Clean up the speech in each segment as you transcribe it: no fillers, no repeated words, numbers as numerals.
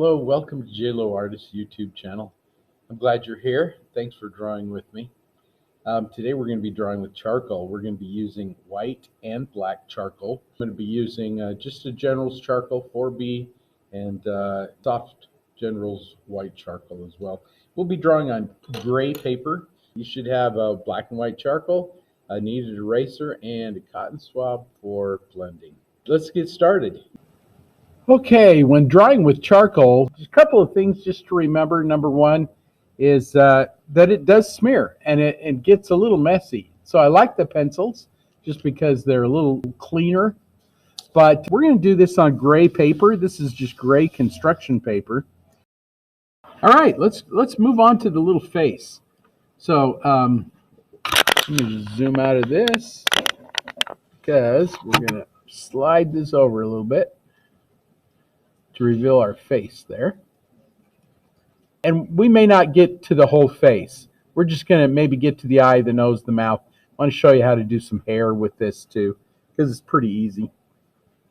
Hello, welcome to J Lowe Artist YouTube channel. I'm glad you're here. Thanks for drawing with me. Today we're going to be drawing with charcoal. We're going to be using white and black charcoal. I'm going to be using just a General's charcoal 4B and soft General's white charcoal as well. We'll be drawing on gray paper. You should have a black and white charcoal, a kneaded eraser, and a cotton swab for blending. Let's get started. Okay, when drawing with charcoal, a couple of things just to remember. Number one is that it does smear and it gets a little messy. So I like the pencils just because they're a little cleaner. But we're going to do this on gray paper. This is just gray construction paper. All right, let's move on to the little face. So let me zoom out of this because we're going to slide this over a little bit to reveal our face there. And we may not get to the whole face. We're just going to maybe get to the eye, the nose, the mouth. I want to show you how to do some hair with this too, because it's pretty easy.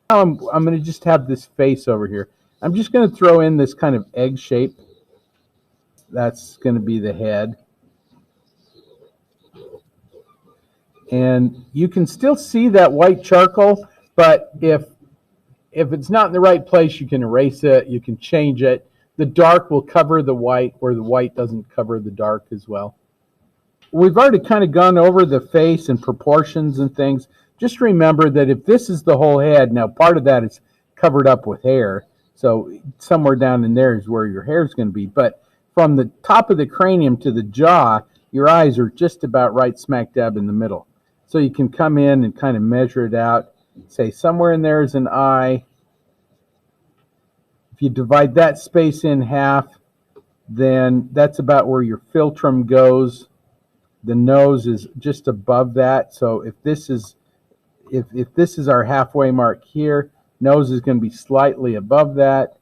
Now I'm going to just have this face over here. I'm just going to throw in this kind of egg shape. That's going to be the head. And you can still see that white charcoal, but if it's not in the right place, you can erase it, you can change it. The dark will cover the white, where the white doesn't cover the dark as well. We've already kind of gone over the face and proportions and things. Just remember that if this is the whole head, now part of that is covered up with hair, so somewhere down in there is where your hair is going to be. But from the top of the cranium to the jaw, your eyes are just about right smack dab in the middle. So you can come in and kind of measure it out. Say somewhere in there is an eye. If you divide that space in half, then that's about where your philtrum goes. The nose is just above that. So if this is our halfway mark here, nose is going to be slightly above that.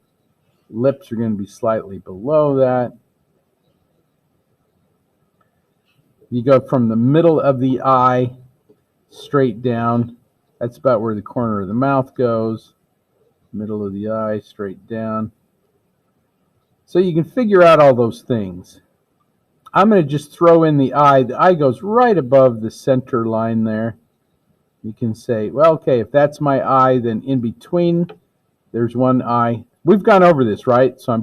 Lips are going to be slightly below that. You go from the middle of the eye straight down. That's about where the corner of the mouth goes. Middle of the eye, straight down. So you can figure out all those things. I'm going to just throw in the eye. The eye goes right above the center line there. You can say, well, okay, if that's my eye, then in between there's one eye. We've gone over this, right? So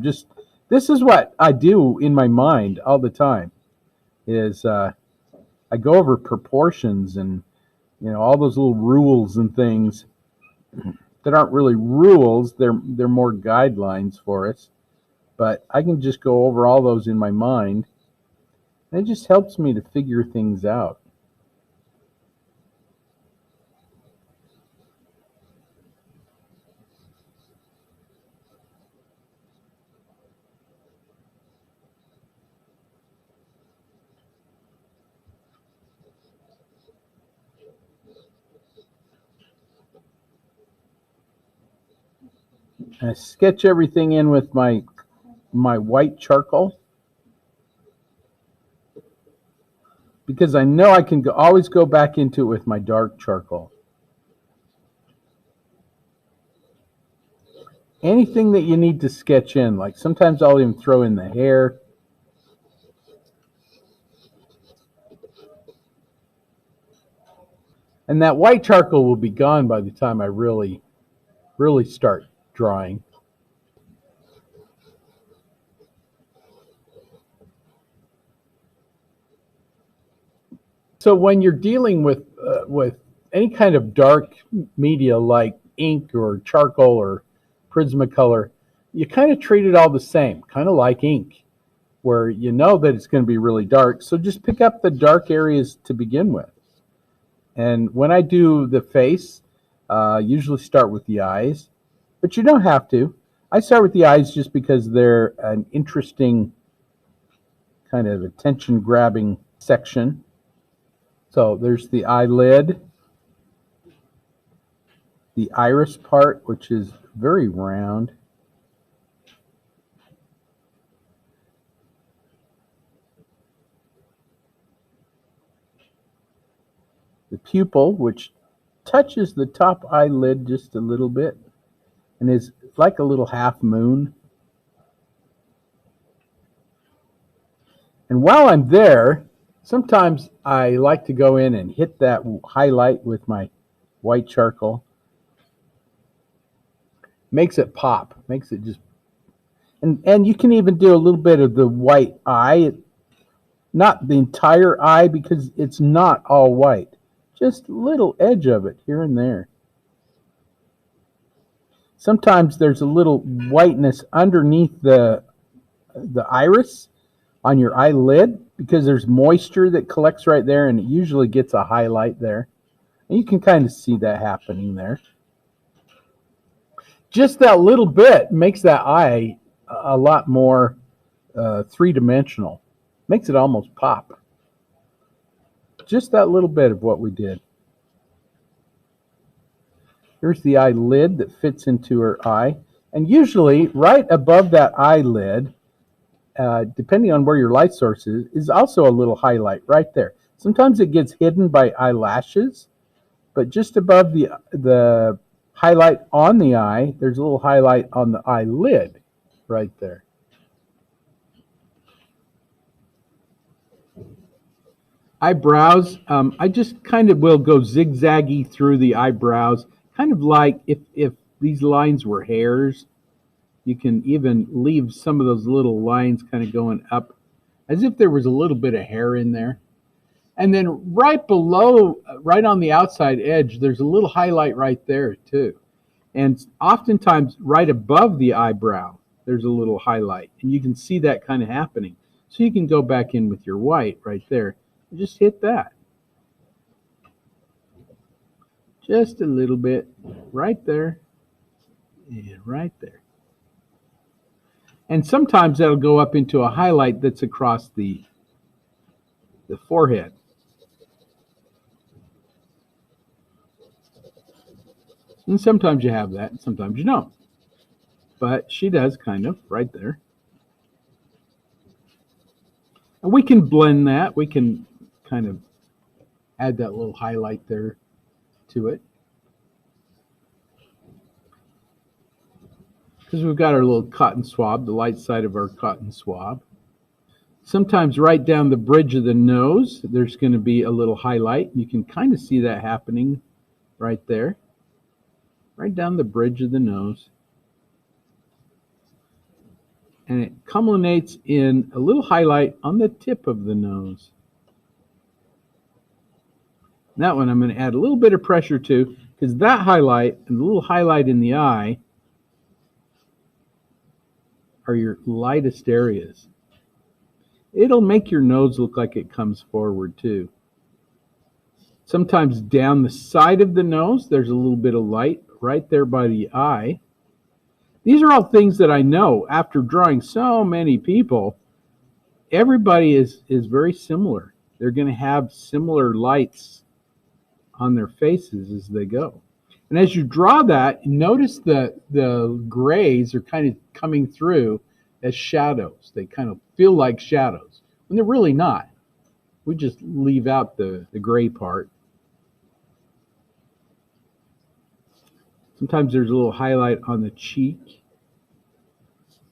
this is what I do in my mind all the time, is I go over proportions and all those little rules and things that aren't really rules. They're more guidelines for us. But I can just go over all those in my mind. And it just helps me to figure things out. I sketch everything in with my white charcoal because I know I can always go back into it with my dark charcoal. Anything that you need to sketch in, like sometimes I'll even throw in the hair. And that white charcoal will be gone by the time I really start drawing. So when you're dealing with any kind of dark media like ink or charcoal or Prismacolor, you kind of treat it all the same, kind of like ink, where you know that it's going to be really dark. So just pick up the dark areas to begin with. And when I do the face, usually start with the eyes, but you don't have to. I start with the eyes just because they're an interesting kind of attention-grabbing section. So there's the eyelid, the iris part, which is very round. The pupil, which touches the top eyelid just a little bit and is like a little half moon. And while I'm there, sometimes I like to go in and hit that highlight with my white charcoal. Makes it pop, makes it just, and you can even do a little bit of the white eye, not the entire eye because it's not all white, just a little edge of it here and there. Sometimes there's a little whiteness underneath the iris on your eyelid because there's moisture that collects right there, and it usually gets a highlight there. And you can kind of see that happening there. Just that little bit makes that eye a lot more three-dimensional. Makes it almost pop. Just that little bit of what we did. Here's the eyelid that fits into her eye. And usually right above that eyelid, depending on where your light source is also a little highlight right there. Sometimes it gets hidden by eyelashes, but just above the highlight on the eye, there's a little highlight on the eyelid right there. Eyebrows, I just kind of will go zigzaggy through the eyebrows, kind of like if these lines were hairs. You can even leave some of those little lines kind of going up as if there was a little bit of hair in there. And then right below, right on the outside edge, there's a little highlight right there too. And oftentimes right above the eyebrow, there's a little highlight. And you can see that kind of happening. So you can go back in with your white right there and just hit that. Just a little bit right there and right there. And sometimes that'll go up into a highlight that's across the forehead. And sometimes you have that, and sometimes you don't. But she does kind of right there. And we can blend that. We can kind of add that little highlight there to it. Because we've got our little cotton swab, the light side of our cotton swab. Sometimes right down the bridge of the nose, there's going to be a little highlight. You can kind of see that happening right there. Right down the bridge of the nose. And it culminates in a little highlight on the tip of the nose. And that one I'm going to add a little bit of pressure to, because that highlight and the little highlight in the eye are your lightest areas. It'll make your nose look like it comes forward too. Sometimes down the side of the nose, there's a little bit of light right there by the eye. These are all things that I know after drawing so many people. Everybody is very similar. They're going to have similar lights on their faces as they go. And as you draw that, notice the grays are kind of coming through as shadows. They kind of feel like shadows when they're really not. We just leave out the gray part. Sometimes there's a little highlight on the cheek.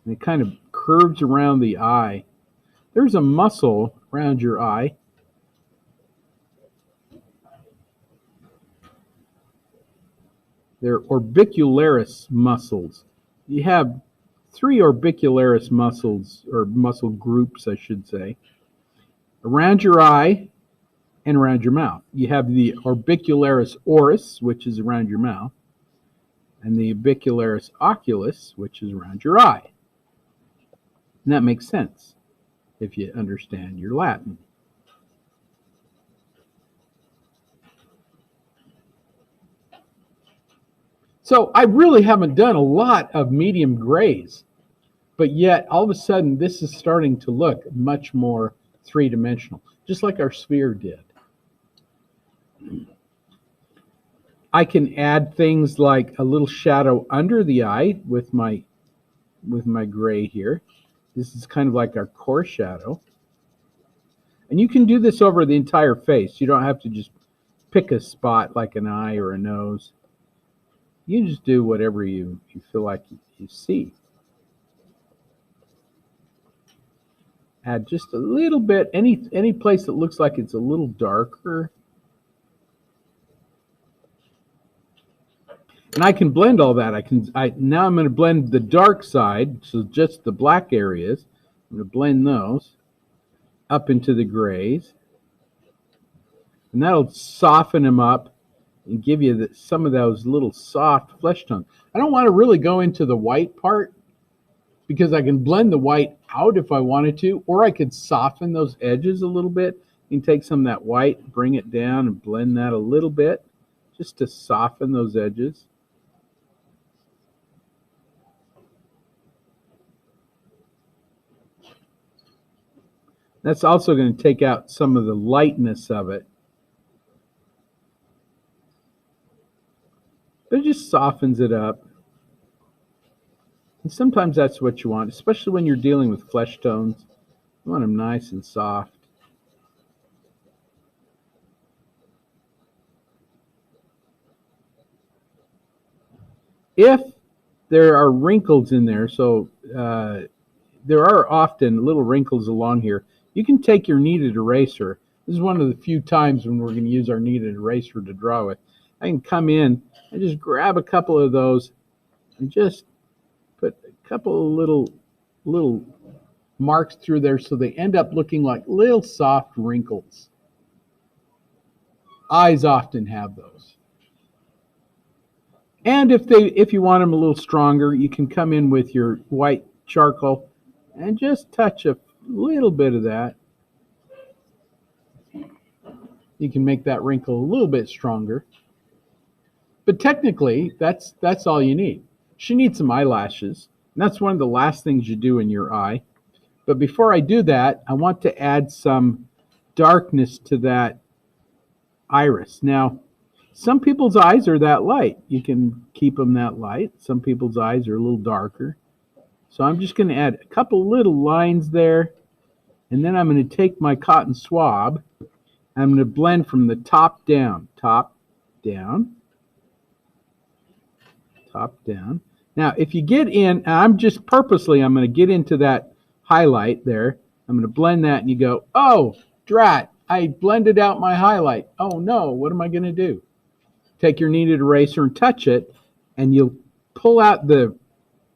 And it kind of curves around the eye. There's a muscle around your eye. They're orbicularis muscles. You have 3 orbicularis muscles, or muscle groups, I should say, around your eye and around your mouth. You have the orbicularis oris, which is around your mouth, and the orbicularis oculus, which is around your eye. And that makes sense if you understand your Latin. So I really haven't done a lot of medium grays, but yet all of a sudden this is starting to look much more three-dimensional, just like our sphere did. I can add things like a little shadow under the eye with my gray here. This is kind of like our core shadow. And you can do this over the entire face. You don't have to just pick a spot like an eye or a nose. You just do whatever you feel like you see. add just a little bit, any place that looks like it's a little darker. And I can blend all that. Now I'm going to blend the dark side, so just the black areas. I'm going to blend those up into the grays. And that'll soften them up and give you some of those little soft flesh tones. I don't want to really go into the white part because I can blend the white out if I wanted to, or I could soften those edges a little bit. You can take some of that white, bring it down, and blend that a little bit just to soften those edges. That's also going to take out some of the lightness of it. But it just softens it up. And sometimes that's what you want, especially when you're dealing with flesh tones. You want them nice and soft. If there are wrinkles in there, so there are often little wrinkles along here, you can take your kneaded eraser. This is one of the few times when we're going to use our kneaded eraser to draw with. I can come in and just grab a couple of those and just put a couple of little marks through there so they end up looking like little soft wrinkles. Eyes often have those. And if you want them a little stronger, you can come in with your white charcoal and just touch a little bit of that. You can make that wrinkle a little bit stronger. But technically, that's all you need. She needs some eyelashes. And that's one of the last things you do in your eye. But before I do that, I want to add some darkness to that iris. Now, some people's eyes are that light. You can keep them that light. Some people's eyes are a little darker. So I'm just going to add a couple little lines there. And then I'm going to take my cotton swab. I'm going to blend from the top down. Top, down. Top, down. Now, if you get in, I'm going to get into that highlight there. I'm going to blend that and you go, oh, drat, I blended out my highlight. Oh no, what am I going to do? Take your kneaded eraser and touch it, and you'll pull out the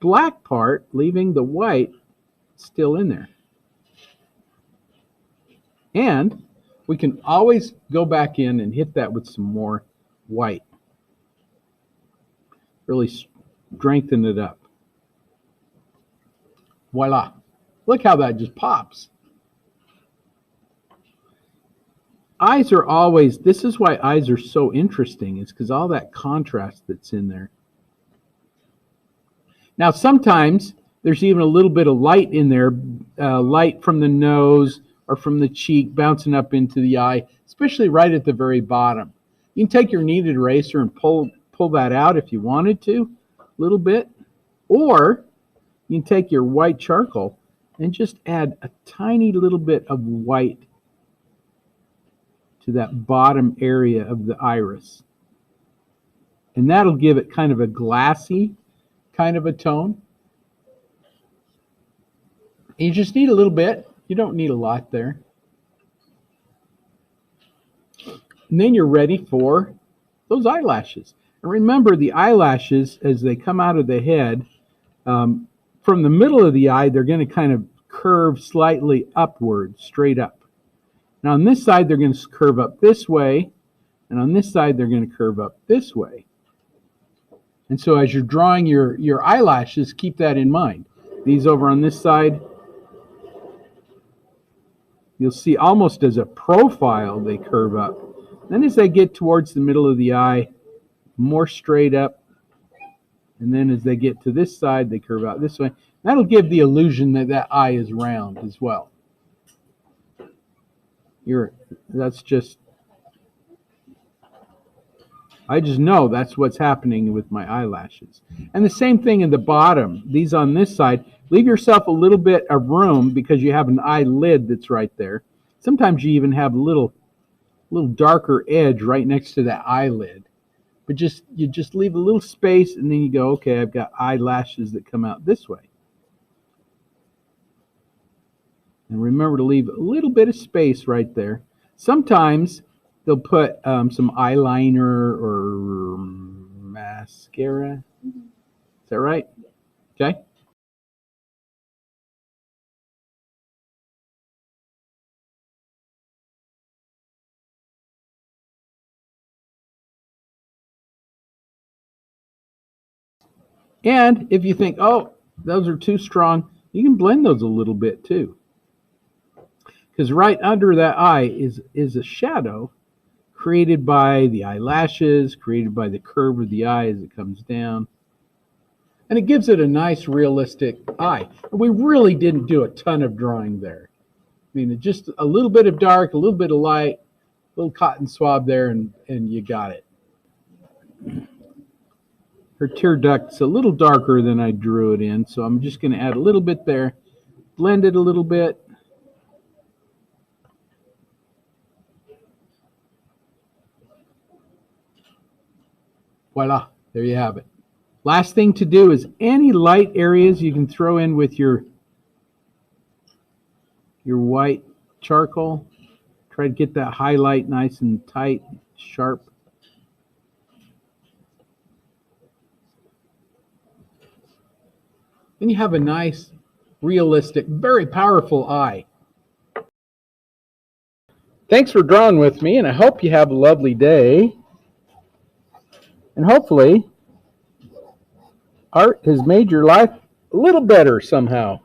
black part, leaving the white still in there. And we can always go back in and hit that with some more white. Really strengthen it up. Voila. Look how that just pops. Eyes are always, this is why eyes are so interesting, is because all that contrast that's in there. Now sometimes there's even a little bit of light in there, light from the nose or from the cheek bouncing up into the eye, especially right at the very bottom. You can take your kneaded eraser and pull that out if you wanted to, a little bit. Or you can take your white charcoal and just add a tiny little bit of white to that bottom area of the iris. And that'll give it kind of a glassy kind of a tone. And you just need a little bit. You don't need a lot there. And then you're ready for those eyelashes. And remember, the eyelashes, as they come out of the head, from the middle of the eye, they're going to kind of curve slightly upward, straight up. Now on this side, they're going to curve up this way, and on this side, they're going to curve up this way. And so as you're drawing your eyelashes, keep that in mind. These over on this side, you'll see almost as a profile, they curve up. Then as they get towards the middle of the eye, more straight up. And then as they get to this side, they curve out this way. That'll give the illusion that that eye is round as well. I just know that's what's happening with my eyelashes. And the same thing in the bottom. These on this side, leave yourself a little bit of room because you have an eyelid that's right there. Sometimes you even have a little darker edge right next to that eyelid. But you just leave a little space, and then you go, okay, I've got eyelashes that come out this way. And remember to leave a little bit of space right there. Sometimes they'll put some eyeliner or mascara. Is that right? Okay. And if you think, oh, those are too strong, you can blend those a little bit too. Because right under that eye is a shadow created by the eyelashes, created by the curve of the eye as it comes down. And it gives it a nice realistic eye. And we really didn't do a ton of drawing there. I mean, just a little bit of dark, a little bit of light, a little cotton swab there, and you got it. Her tear duct's a little darker than I drew it in, so I'm just going to add a little bit there, blend it a little bit. Voila, there you have it. Last thing to do is any light areas you can throw in with your white charcoal. Try to get that highlight nice and tight, sharp. Then you have a nice, realistic, very powerful eye. Thanks for drawing with me, and I hope you have a lovely day. And hopefully, art has made your life a little better somehow.